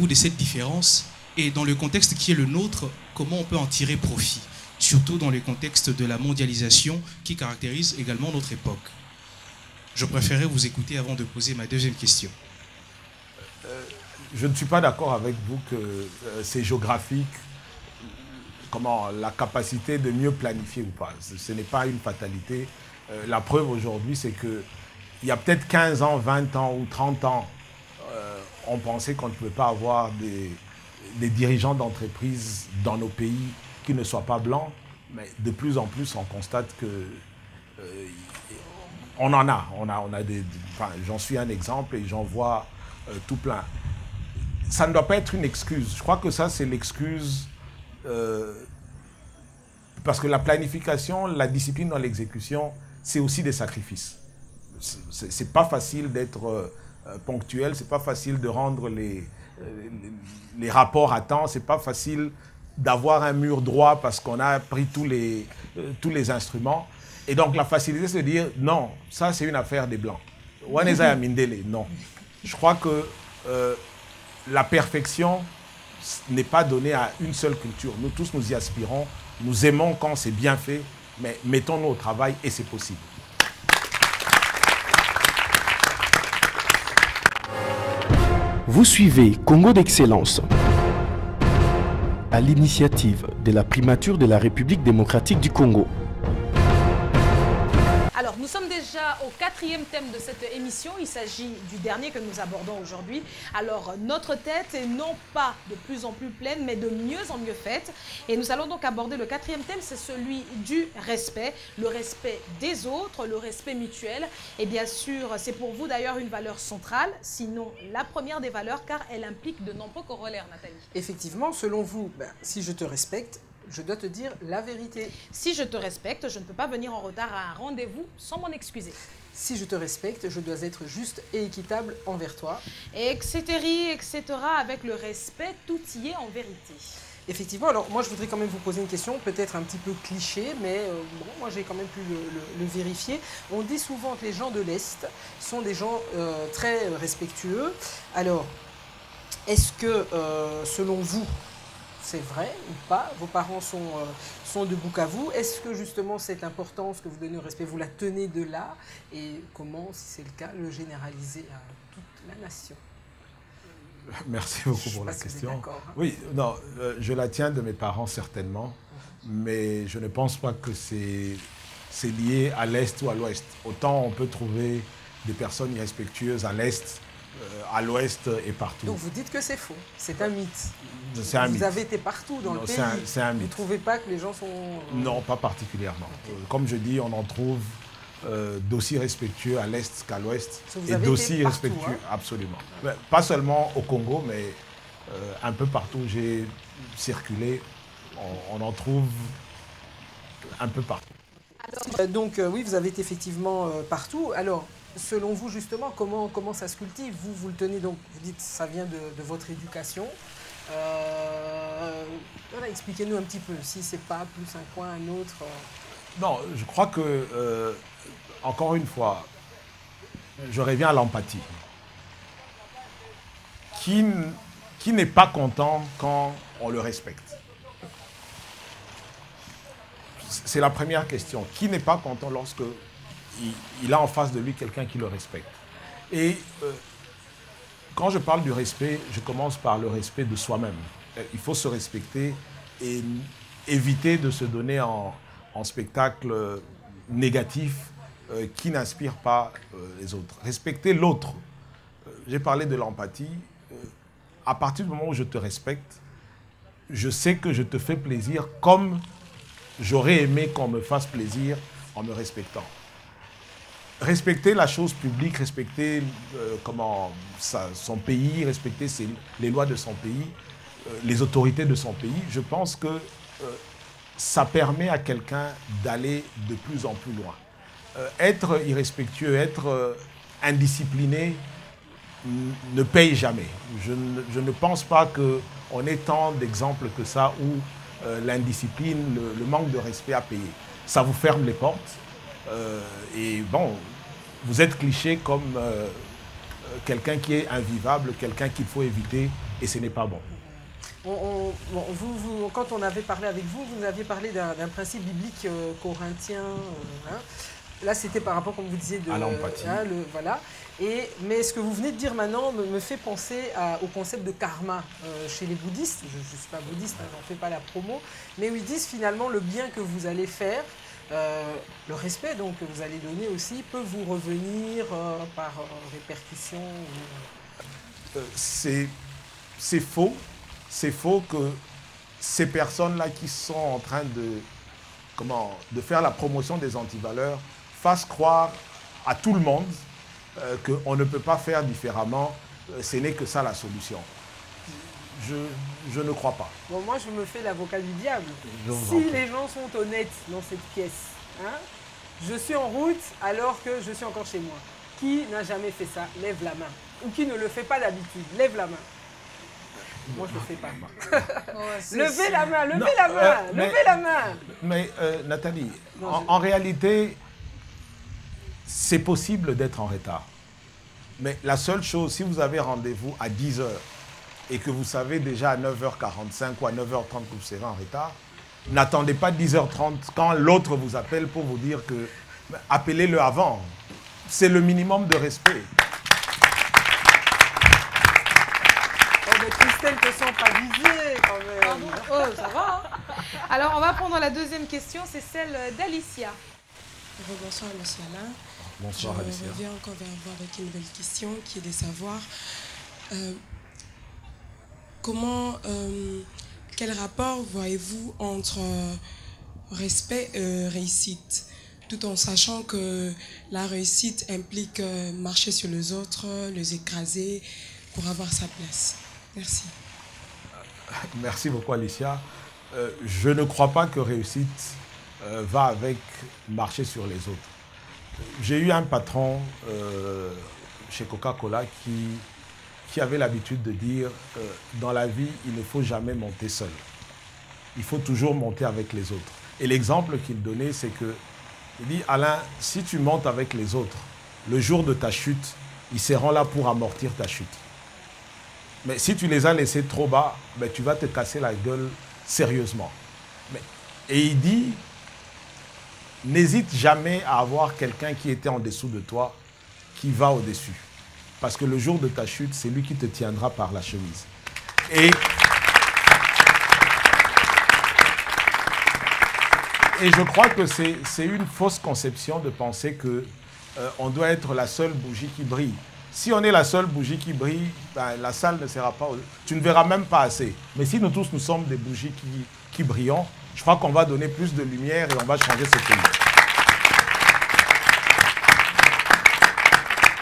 pensez-vous de cette différence? Et dans le contexte qui est le nôtre, comment on peut en tirer profit? Surtout dans le contexte de la mondialisation qui caractérise également notre époque. Je préférerais vous écouter avant de poser ma deuxième question. Je ne suis pas d'accord avec vous que c'est géographique, la capacité de mieux planifier ou pas. Ce n'est pas une fatalité. La preuve aujourd'hui, c'est qu'il y a peut-être 15 ans, 20 ans ou 30 ans, on pensait qu'on ne pouvait pas avoir des dirigeants d'entreprise dans nos pays qui ne soient pas blancs. Mais de plus en plus, on constate que on en a. J'en suis un exemple et j'en vois tout plein. Ça ne doit pas être une excuse. Je crois que ça, c'est l'excuse parce que la planification, la discipline dans l'exécution, c'est aussi des sacrifices. C'est pas facile d'être ponctuel, c'est pas facile de rendre les rapports à temps, c'est pas facile d'avoir un mur droit parce qu'on a pris tous les instruments. Et donc la facilité, c'est de dire non, ça c'est une affaire des Blancs. Waneza Mindele, non. Je crois que la perfection n'est pas donnée à une seule culture. Nous tous, nous y aspirons. Nous aimons quand c'est bien fait, mais mettons-nous au travail et c'est possible. Vous suivez Congo d'Excellence, à l'initiative de la primature de la République démocratique du Congo. Alors, nous sommes déjà au 4e thème de cette émission. Il s'agit du dernier que nous abordons aujourd'hui. Alors, notre tête est non pas de plus en plus pleine, mais de mieux en mieux faite. Et nous allons donc aborder le 4e thème, c'est celui du respect. Le respect des autres, le respect mutuel. Et bien sûr, c'est pour vous d'ailleurs une valeur centrale, sinon la première des valeurs, car elle implique de nombreux corollaires, Nathalie. Effectivement, selon vous, si je te respecte, je dois te dire la vérité. Si je te respecte, je ne peux pas venir en retard à un rendez-vous sans m'en excuser. Si je te respecte, je dois être juste et équitable envers toi. Etc., etc., avec le respect, tout y est en vérité. Effectivement, alors moi je voudrais quand même vous poser une question, peut-être un petit peu cliché, mais moi j'ai quand même pu le vérifier. On dit souvent que les gens de l'Est sont des gens très respectueux. Alors, est-ce que selon vous, c'est vrai ou pas? Vos parents sont de Bukavu. Est-ce que justement cette importance que vous donnez au respect, vous la tenez de là? Et comment, si c'est le cas, le généraliser à toute la nation? Merci beaucoup pour la question. Oui, non, je la tiens de mes parents certainement, mais je ne pense pas que c'est lié à l'Est ou à l'Ouest. Autant on peut trouver des personnes irrespectueuses à l'Est, à l'Ouest et partout. Donc vous dites que c'est faux, c'est un mythe. C'est un mythe. Vous avez été partout dans le pays. C'est un mythe. Vous ne trouvez pas que les gens sont... Non, pas particulièrement. Okay. Comme je dis, on en trouve d'aussi respectueux à l'Est qu'à l'Ouest. Et d'aussi respectueux, hein? Absolument. Mais pas seulement au Congo, mais un peu partout où j'ai circulé, on en trouve un peu partout. Donc oui, vous avez été effectivement partout. Alors, selon vous, justement, comment ça se cultive? Vous le tenez, donc, vous dites que ça vient de votre éducation. Voilà, expliquez-nous un petit peu, si c'est pas plus un coin, un autre. Non, je crois que, encore une fois, je reviens à l'empathie. Qui n'est pas content quand on le respecte? C'est la première question. Qui n'est pas content lorsque il a en face de lui quelqu'un qui le respecte? Et quand je parle du respect, je commence par le respect de soi-même. Il faut se respecter et éviter de se donner en spectacle négatif qui n'inspire pas les autres. Respecter l'autre. J'ai parlé de l'empathie. À partir du moment où je te respecte, je sais que je te fais plaisir comme j'aurais aimé qu'on me fasse plaisir en me respectant. Respecter la chose publique, respecter son pays, respecter les lois de son pays, les autorités de son pays, je pense que ça permet à quelqu'un d'aller de plus en plus loin. Être irrespectueux, être indiscipliné ne paye jamais. Je ne pense pas qu'on ait tant d'exemples que ça où l'indiscipline, le manque de respect a payé. Ça vous ferme les portes. Et bon, vous êtes cliché comme quelqu'un qui est invivable, quelqu'un qu'il faut éviter et ce n'est pas bon. Quand on avait parlé avec vous, vous nous aviez parlé d'un principe biblique corinthien. Hein. Là, c'était par rapport, comme vous disiez, à l'empathie. Voilà. Mais ce que vous venez de dire maintenant me fait penser au concept de karma chez les bouddhistes. Je ne suis pas bouddhiste, hein, j'en fais pas la promo. Mais où ils disent finalement le bien que vous allez faire, le respect donc, que vous allez donner aussi, peut vous revenir par répercussion. C'est faux. C'est faux que ces personnes-là qui sont en train de faire la promotion des antivaleurs fassent croire à tout le monde qu'on ne peut pas faire différemment. Ce n'est que ça la solution. Je ne crois pas. Bon, moi, je me fais l'avocat du diable. Si les gens sont honnêtes dans cette pièce, hein, je suis en route alors que je suis encore chez moi. Qui n'a jamais fait ça? Lève la main. Ou qui ne le fait pas d'habitude? Lève la main. Moi, je ne le fais pas. Levez la main, levez la main, levez la main. Mais Nathalie, en réalité, c'est possible d'être en retard. Mais la seule chose, si vous avez rendez-vous à 10h et que vous savez déjà à 9h45 ou à 9h30 que vous serez en retard, n'attendez pas 10h30 quand l'autre vous appelle pour vous dire que appelez-le avant. C'est le minimum de respect. Christelle ne te sent pas visée quand même. Oh, ça va. Hein. Alors, on va prendre la deuxième question, c'est celle d'Alicia. Bonsoir, monsieur Alain. Bonsoir, Alicia. Je reviens encore vers vous avec une nouvelle question qui est de savoir quel rapport voyez-vous entre respect et réussite, tout en sachant que la réussite implique marcher sur les autres, les écraser pour avoir sa place. Merci. Merci beaucoup, Alicia. Je ne crois pas que réussite va avec marcher sur les autres. J'ai eu un patron chez Coca-Cola qui avait l'habitude de dire dans la vie, il ne faut jamais monter seul. Il faut toujours monter avec les autres. Et l'exemple qu'il donnait, c'est que, il dit, Alain, si tu montes avec les autres, le jour de ta chute, ils seront là pour amortir ta chute. Mais si tu les as laissés trop bas, ben, tu vas te casser la gueule sérieusement. Et il dit, n'hésite jamais à avoir quelqu'un qui était en dessous de toi, qui va au-dessus. Parce que le jour de ta chute, c'est lui qui te tiendra par la chemise. Et je crois que c'est une fausse conception de penser qu'on doit être la seule bougie qui brille. Si on est la seule bougie qui brille, ben, la salle ne sera pas... Tu ne verras même pas assez. Mais si nous tous, nous sommes des bougies qui brillons, je crois qu'on va donner plus de lumière et on va changer ce pays.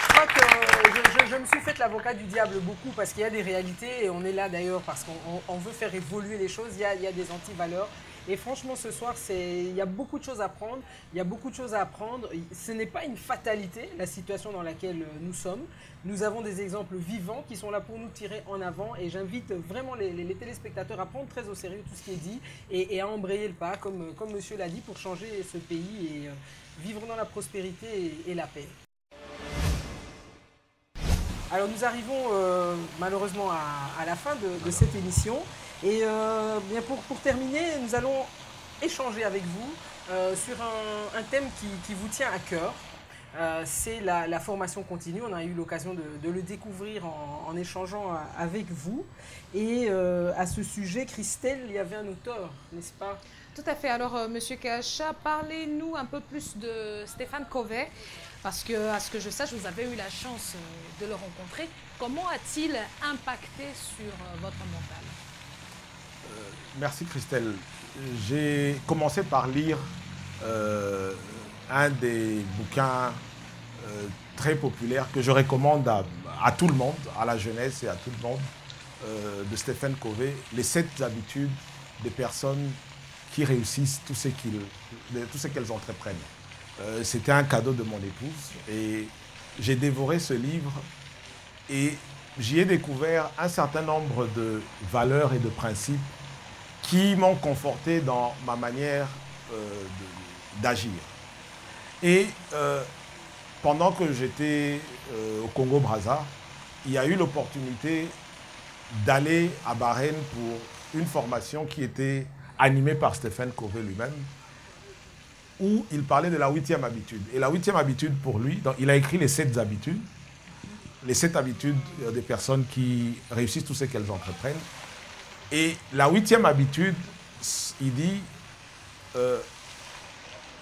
Je crois que je me suis fait l'avocat du diable beaucoup parce qu'il y a des réalités et on est là d'ailleurs parce qu'on veut faire évoluer les choses. Il y a des antivaleurs. Et franchement, ce soir, il y a beaucoup de choses à prendre. Il y a beaucoup de choses à apprendre. Ce n'est pas une fatalité, la situation dans laquelle nous sommes. Nous avons des exemples vivants qui sont là pour nous tirer en avant. Et j'invite vraiment les téléspectateurs à prendre très au sérieux tout ce qui est dit et à embrayer le pas, comme monsieur l'a dit, pour changer ce pays et vivre dans la prospérité et la paix. Alors nous arrivons malheureusement à la fin de cette émission. Et bien pour terminer, nous allons échanger avec vous sur un thème qui vous tient à cœur. C'est la formation continue. On a eu l'occasion de le découvrir en échangeant avec vous. Et à ce sujet, Christelle, il y avait un auteur, n'est-ce pas? Tout à fait. Alors, Monsieur Kacha, parlez-nous un peu plus de Stéphane Covey. Parce que, à ce que je sache, vous avez eu la chance de le rencontrer. Comment a-t-il impacté sur votre mental? Merci Christelle. J'ai commencé par lire un des bouquins très populaires que je recommande à tout le monde, à la jeunesse et à tout le monde, de Stephen Covey, Les 7 habitudes des personnes qui réussissent tout ce qu'elles entreprennent. C'était un cadeau de mon épouse et j'ai dévoré ce livre et j'y ai découvert un certain nombre de valeurs et de principes qui m'ont conforté dans ma manière d'agir. Et pendant que j'étais au Congo-Brazza, il y a eu l'opportunité d'aller à Bahreïn pour une formation qui était animée par Stephen Covey lui-même, où il parlait de la 8e habitude. Et la 8e habitude, pour lui, il a écrit les 7 habitudes, les 7 habitudes des personnes qui réussissent tout ce qu'elles entreprennent. Et la 8e habitude, il dit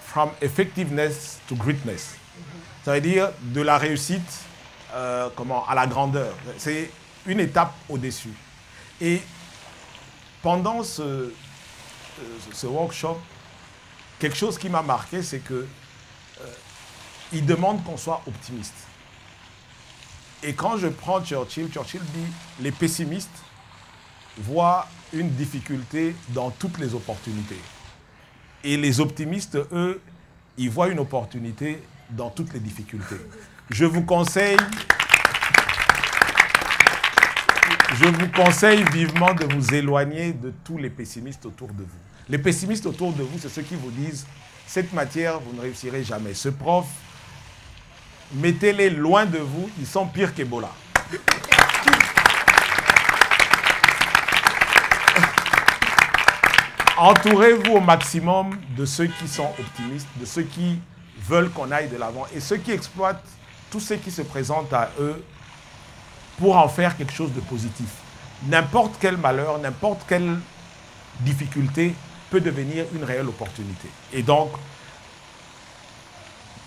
from effectiveness to greatness. Ça veut dire de la réussite à la grandeur. C'est une étape au-dessus. Et pendant ce workshop, quelque chose qui m'a marqué, c'est que il demande qu'on soit optimiste. Et quand je prends Churchill dit les pessimistes voient une difficulté dans toutes les opportunités. Et les optimistes, eux, ils voient une opportunité dans toutes les difficultés. Je vous conseille vivement de vous éloigner de tous les pessimistes autour de vous. Les pessimistes autour de vous, c'est ceux qui vous disent « cette matière, vous ne réussirez jamais. Ce prof, mettez-les loin de vous, ils sont pires qu'Ebola. » Entourez-vous au maximum de ceux qui sont optimistes, de ceux qui veulent qu'on aille de l'avant et ceux qui exploitent tout ce qui se présente à eux pour en faire quelque chose de positif. N'importe quel malheur, n'importe quelle difficulté peut devenir une réelle opportunité. Et donc,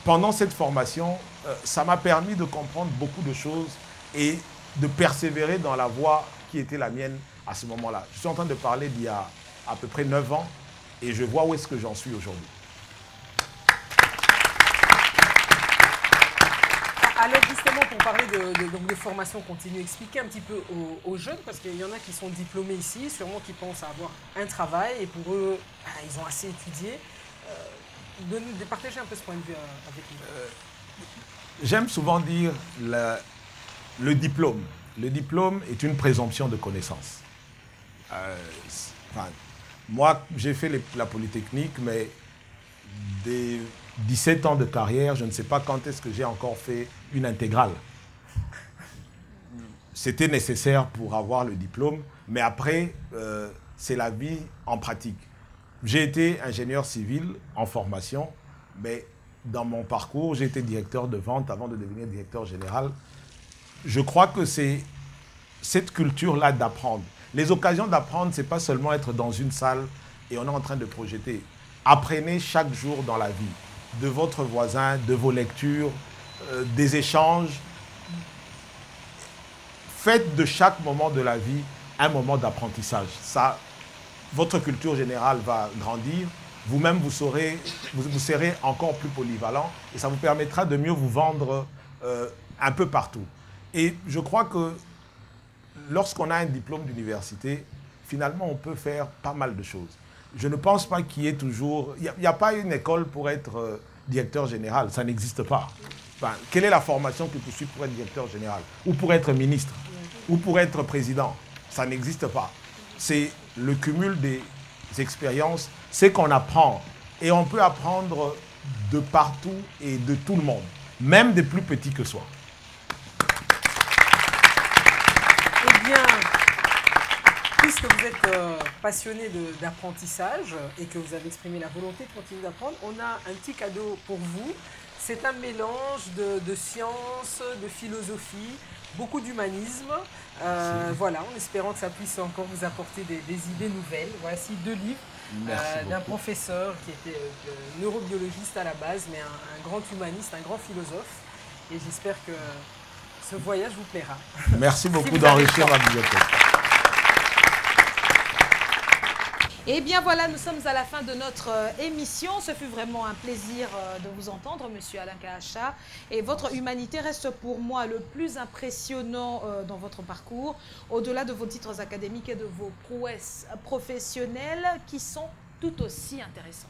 pendant cette formation, ça m'a permis de comprendre beaucoup de choses et de persévérer dans la voie qui était la mienne à ce moment-là. Je suis en train de parler d'il y a à peu près 9 ans et je vois où est-ce que j'en suis aujourd'hui. Alors justement, pour parler de formation continue, expliquez un petit peu aux jeunes, parce qu'il y en a qui sont diplômés ici, sûrement qui pensent avoir un travail, et pour eux, ils ont assez étudié. De partager un peu ce point de vue avec nous. J'aime souvent dire le diplôme. Le diplôme est une présomption de connaissance. Moi, j'ai fait la Polytechnique, mais des 17 ans de carrière, je ne sais pas quand est-ce que j'ai encore fait une intégrale. C'était nécessaire pour avoir le diplôme, mais après, c'est la vie en pratique. J'ai été ingénieur civil en formation, mais dans mon parcours, j'ai été directeur de vente avant de devenir directeur général. Je crois que c'est cette culture-là d'apprendre. Les occasions d'apprendre, ce n'est pas seulement être dans une salle et on est en train de projeter. Apprenez chaque jour dans la vie, de votre voisin, de vos lectures, des échanges. Faites de chaque moment de la vie un moment d'apprentissage. Ça, votre culture générale va grandir. Vous-même, vous serez encore plus polyvalent et ça vous permettra de mieux vous vendre un peu partout. Et je crois que lorsqu'on a un diplôme d'université, finalement, on peut faire pas mal de choses. Je ne pense pas qu'il y ait toujours... Il n'y a pas une école pour être directeur général, ça n'existe pas. Enfin, quelle est la formation que tu suis pour être directeur général? Ou pour être ministre? Ou pour être président? Ça n'existe pas. C'est le cumul des expériences, c'est qu'on apprend. Et on peut apprendre de partout et de tout le monde, même des plus petits que soi. Eh bien, puisque vous êtes passionné d'apprentissage et que vous avez exprimé la volonté de continuer d'apprendre, on a un petit cadeau pour vous. C'est un mélange de science, de philosophie, beaucoup d'humanisme. Voilà, en espérant que ça puisse encore vous apporter des idées nouvelles. Voici 2 livres d'un professeur qui était neurobiologiste à la base, mais un grand humaniste, un grand philosophe. Et j'espère que ce voyage vous plaira. Merci beaucoup d'enrichir ma bibliothèque. Et bien voilà, nous sommes à la fin de notre émission. Ce fut vraiment un plaisir de vous entendre, Monsieur Alain Kahacha. Et votre humanité reste pour moi le plus impressionnant dans votre parcours, au-delà de vos titres académiques et de vos prouesses professionnelles qui sont tout aussi intéressants.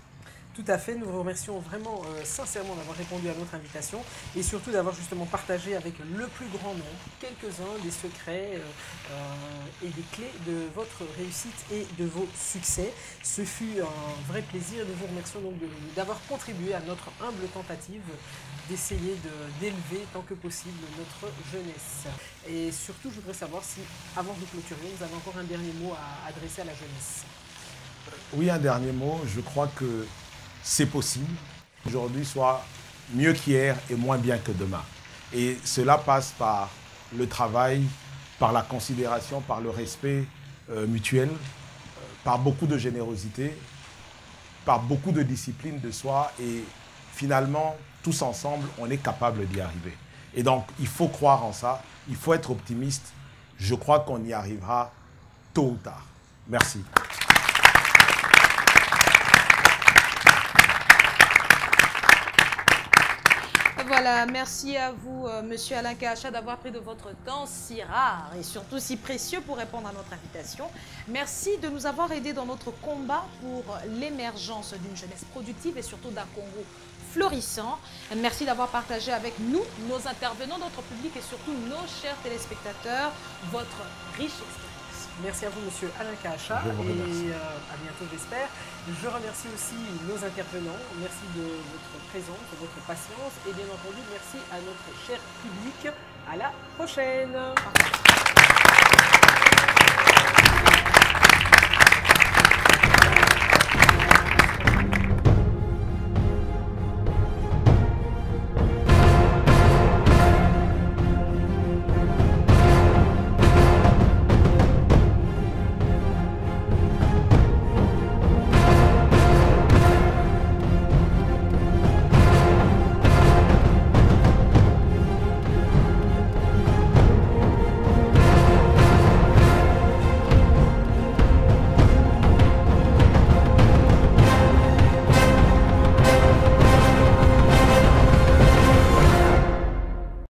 Tout à fait, nous vous remercions vraiment sincèrement d'avoir répondu à notre invitation et surtout d'avoir justement partagé avec le plus grand nombre quelques-uns des secrets et des clés de votre réussite et de vos succès. Ce fut un vrai plaisir. Nous vous remercions donc d'avoir contribué à notre humble tentative d'essayer d'élever tant que possible notre jeunesse. Et surtout, je voudrais savoir si, avant de clôturer, vous avez encore un dernier mot à adresser à la jeunesse. Oui, un dernier mot. Je crois que c'est possible. Aujourd'hui soit mieux qu'hier et moins bien que demain. Et cela passe par le travail, par la considération, par le respect mutuel, par beaucoup de générosité, par beaucoup de discipline de soi. Et finalement, tous ensemble, on est capable d'y arriver. Et donc, il faut croire en ça, il faut être optimiste. Je crois qu'on y arrivera tôt ou tard. Merci. Voilà, merci à vous, Monsieur Alain Kacha, d'avoir pris de votre temps si rare et surtout si précieux pour répondre à notre invitation. Merci de nous avoir aidés dans notre combat pour l'émergence d'une jeunesse productive et surtout d'un Congo florissant. Merci d'avoir partagé avec nous, nos intervenants, notre public et surtout nos chers téléspectateurs, votre riche expérience. Merci à vous, Monsieur Alain Kacha, et à bientôt, j'espère. Je remercie aussi nos intervenants. Merci de votre présence, de votre patience, et bien entendu, merci à notre cher public. À la prochaine.